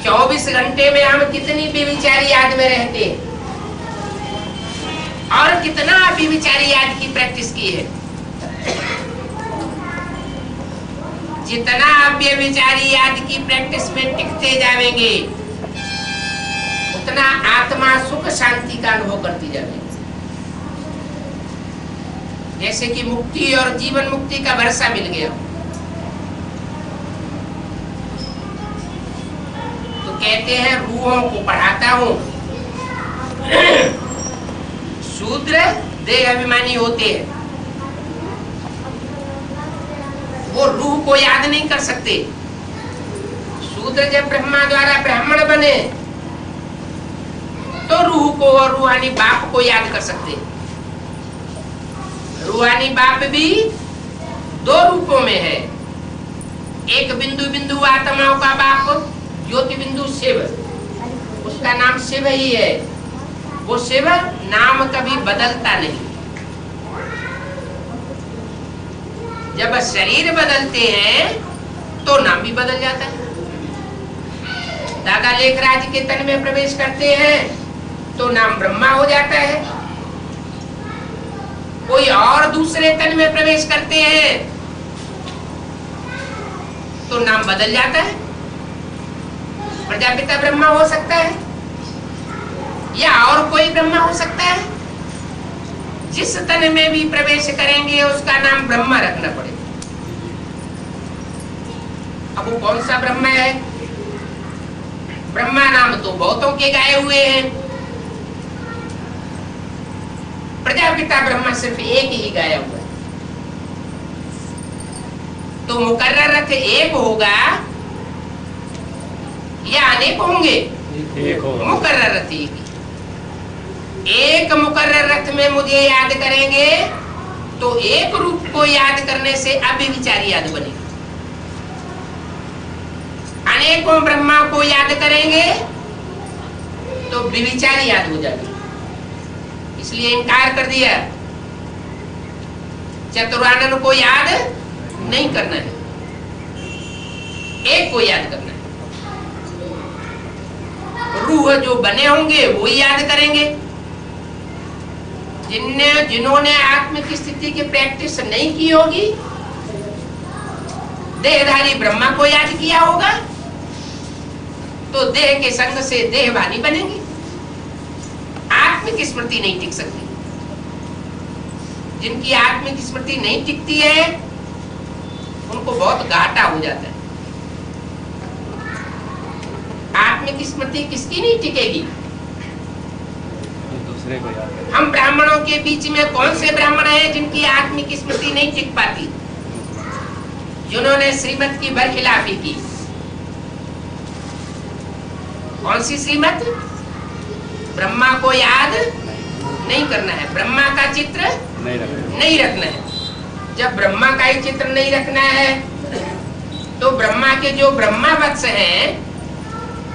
24 घंटे में हम कितनी बेविचारी याद में रहते हैं और कितना बेविचारी याद की प्रैक्टिस की है। जितना आप बेविचारी याद की प्रैक्टिस में टिकते जाएंगे उतना आत्मा सुख शांति का अनुभव करती जाएगी। जैसे कि मुक्ति और जीवन मुक्ति का भरोसा मिल गया तो कहते हैं रूहों को पढ़ाता हूं। शूद्र देह अभिमानी होते हैं, वो रूह को याद नहीं कर सकते। शूद्र जब ब्रह्मा द्वारा ब्राह्मण बने तो रूह को और रूहानी बाप को याद कर सकते। रूहानी बाप भी दो रूपों में है। एक बिंदु बिंदु आत्माओं का बाप ज्योति बिंदु शिव, उसका नाम शिव ही है। वो शिव नाम कभी बदलता नहीं। जब शरीर बदलते हैं तो नाम भी बदल जाता है। दादा लेखराज के तन में प्रवेश करते हैं तो नाम ब्रह्मा हो जाता है। कोई और दूसरे तन में प्रवेश करते हैं तो नाम बदल जाता है। प्रजापिता ब्रह्मा हो सकता है या और कोई ब्रह्मा हो सकता है। जिस तन में भी प्रवेश करेंगे उसका नाम ब्रह्मा रखना पड़ेगा। अब वो कौन सा ब्रह्मा है? ब्रह्मा नाम तो बहुतों के गाए हुए हैं, प्रजापिता ब्रह्मा सिर्फ एक ही गाया हुआ है। तो मुकर्रर अर्थ एक होगा या अनेक होंगे? एक होगा। मुकर्रर अर्थ एक मुकर्रर अर्थ में मुझे याद करेंगे तो एक रूप को याद करने से अव्यभिचारी याद बनेगी। अनेकों ब्रह्मा को याद करेंगे तो व्यभिचारी याद हो जाएगी। इसलिए इनकार कर दिया। चतुरानन को याद नहीं करना है, एक को याद करना है। रूह जो बने होंगे वो ही याद करेंगे। जिन्होंने आत्म की स्थिति की प्रैक्टिस नहीं की होगी, देहधारी ब्रह्मा को याद किया होगा तो देह के संग से देहभानी बनेंगे। आत्म की स्मृति नहीं टिक सकती। जिनकी आत्म की स्मृति नहीं टिकती है उनको बहुत घाटा हो जाता है। आत्म की स्मृति किसकी नहीं टिकेगी? दूसरे को याद। हम ब्राह्मणों के बीच में कौन से ब्राह्मण हैं जिनकी आत्म की स्मृति नहीं टिक पाती? जिन्होंने श्रीमत की बरखिलाफी की। कौन सी श्रीमत? ब्रह्मा को याद नहीं करना है, ब्रह्मा का चित्र नहीं रखना है। जब ब्रह्मा का ही चित्र नहीं रखना है तो ब्रह्मा के जो ब्रह्मा वत्स हैं,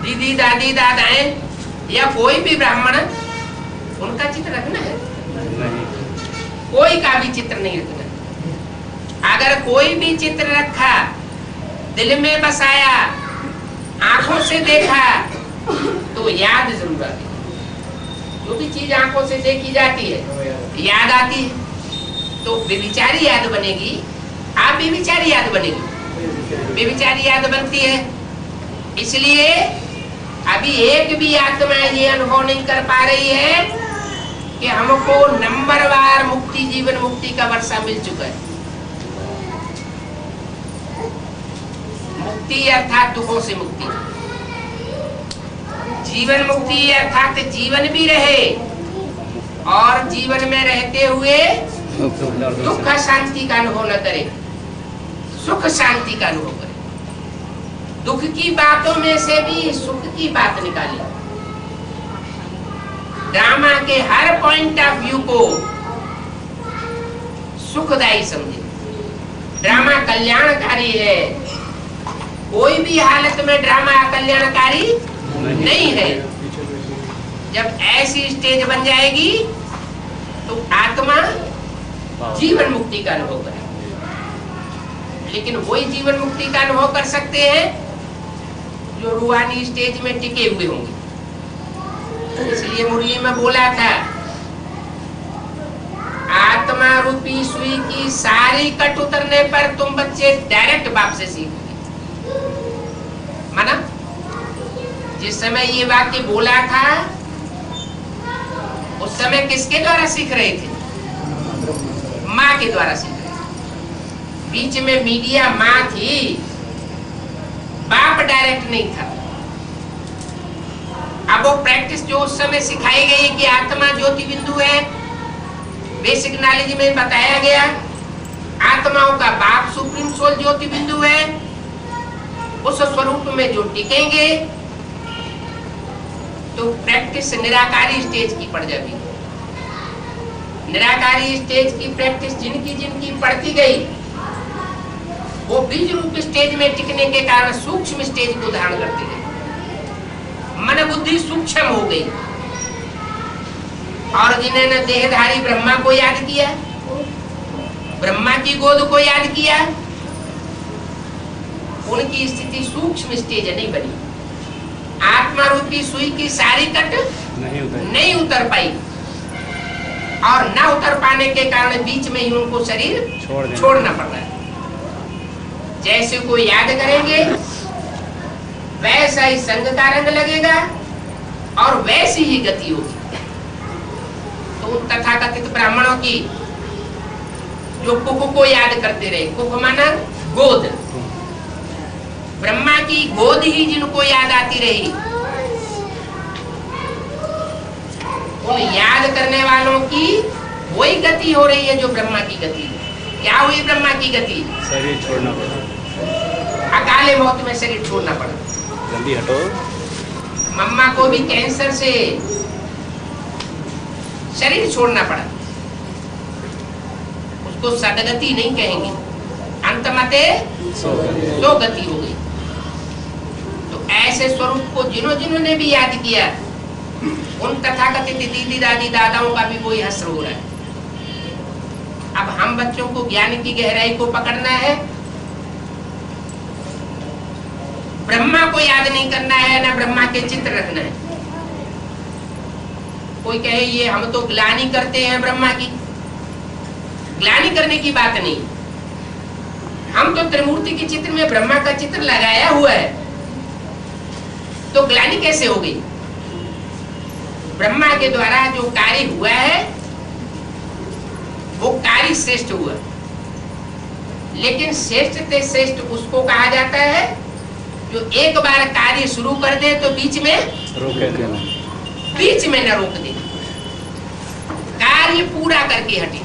दीदी दादी दादाएं या कोई भी ब्राह्मण, उनका चित्र रखना है? कोई का भी चित्र नहीं रखना। अगर कोई भी चित्र रखा, दिल में बसाया, आंखों से देखा तो याद जरूर आती है। जो भी चीज आंखों से देखी जाती है याद आती है। तो बेविचारी याद बनेगी। आप बेविचारी याद बनेगी, बेविचारी याद बनती है। इसलिए अभी एक भी आत्मा ये अनुभव नहीं कर पा रही है कि हमको नंबरवार मुक्ति, जीवन मुक्ति का वर्षा मिल चुका है। मुक्ति अर्थात दुखों से मुक्ति, जीवन मुक्ति अर्थात जीवन भी रहे और जीवन में रहते हुए दुख शांति का अनुभव न करे, सुख शांति का अनुभव करे। दुख की बातों में से भी सुख की बात निकाली। ड्रामा के हर पॉइंट ऑफ व्यू को सुखदायी समझे। ड्रामा कल्याणकारी है। कोई भी हालत में ड्रामा कल्याणकारी नहीं है। जब ऐसी स्टेज बन जाएगी तो आत्मा जीवन मुक्ति का अनुभव करेगी। लेकिन वही जीवन मुक्ति का अनुभव कर सकते हैं जो रूहानी स्टेज में टिके हुए होंगे। इसलिए मुरली में बोला था, आत्मा रूपी सुई की सारी कट उतरने पर तुम बच्चे डायरेक्ट बाप से सीखोगे। माना जिस समय ये वाक्य बोला था उस समय किसके द्वारा सीख रहे थे? माँ के द्वारा सीख रहे थे। बीच में मीडिया माँ थी, बाप डायरेक्ट नहीं था। अब वो प्रैक्टिस जो उस समय सिखाई गई कि आत्मा ज्योति बिंदु है, बेसिक नॉलेज में बताया गया आत्माओं का बाप सुप्रीम सोल ज्योति बिंदु है, उस स्वरूप में जो टिकेंगे तो प्रैक्टिस निराकारी स्टेज की पड़ जाती है। निराकारी स्टेज की प्रैक्टिस जिनकी जिनकी पड़ती गई, वो बीज रूप स्टेज में टिकने के कारण सूक्ष्म स्टेज को धारण करती गई। मन बुद्धि सूक्ष्म हो गई। और जिन्होंने देहधारी ब्रह्मा को याद किया, ब्रह्मा की गोद को याद किया, उनकी स्थिति सूक्ष्म स्टेज नहीं बनी। आत्मा रूपी सुई की सारी कट नहीं उतर पाई, और न उतर पाने के कारण बीच में ही उनको शरीर छोड़ना पड़ रहा है। जैसे कोई याद करेंगे वैसा ही संग का रंग लगेगा और वैसी ही गति होगी। तो उन तथाकथित ब्राह्मणों की जो कुक को याद करते रहे, कुक माना गोद, ब्रह्मा की गोद ही जिनको याद आती रही, उन याद करने वालों की वही गति हो रही है जो ब्रह्मा की गति है। क्या हुई ब्रह्मा की गति? शरीर छोड़ना पड़ा, अकाले मौत में शरीर छोड़ना पड़ा। जल्दी हटो। मम्मा को भी कैंसर से शरीर छोड़ना पड़ा। उसको सदगति नहीं कहेंगे, अंतमते सो गति हो गई। तो ऐसे स्वरूप को जिन्होंने भी याद किया, उन तथाकथित दीदी दादी दादाओं का भी वही हश्र हो रहा है। अब हम बच्चों को ज्ञान की गहराई को पकड़ना है, ब्रह्मा को याद नहीं करना है, ना ब्रह्मा के चित्र रखना है। कोई कहे ये हम तो ग्लानि करते हैं ब्रह्मा की, ग्लानि करने की बात नहीं। हम तो त्रिमूर्ति के चित्र में ब्रह्मा का चित्र लगाया हुआ है, तो ग्लानि कैसे हो गई? ब्रह्मा के द्वारा जो कार्य हुआ है वो कार्य श्रेष्ठ हुआ, लेकिन श्रेष्ठ से श्रेष्ठ उसको कहा जाता है जो एक बार कार्य शुरू कर दे तो बीच में रोके देना, बीच में न रोक दे, कार्य पूरा करके हटे।